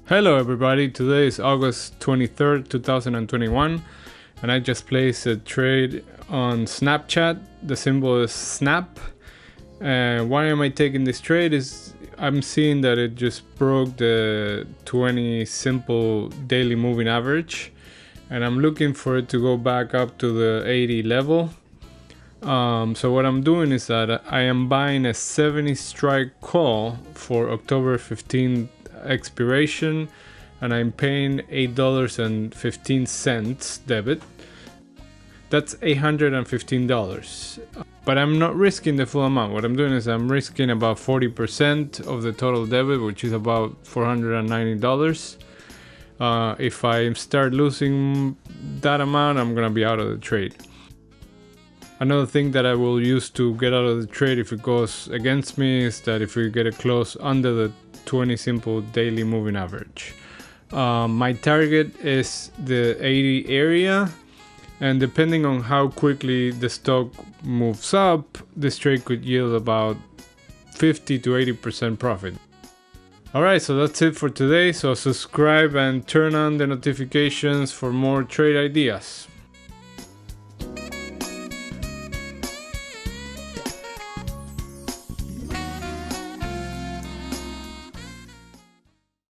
Hello everybody, today is August 23rd, 2021 and I just placed a trade on Snapchat. The symbol is SNAP. Why am I taking this trade is I'm seeing that it just broke the 20 simple daily moving average and I'm looking for it to go back up to the 80 level. So what I'm doing is that I am buying a 70 strike call for October 15th expiration and I'm paying $8.15 debit. That's $815, but I'm not risking the full amount. What I'm doing is I'm risking about 40% of the total debit, which is about $490. If I start losing that amount, I'm gonna be out of the trade. Another thing that I will use to get out of the trade if it goes against me is that if we get a close under the 20 simple daily moving average. My target is the 80 area, and depending on how quickly the stock moves up, this trade could yield about 50 to 80% profit. Alright, so that's it for today. So subscribe and turn on the notifications for more trade ideas.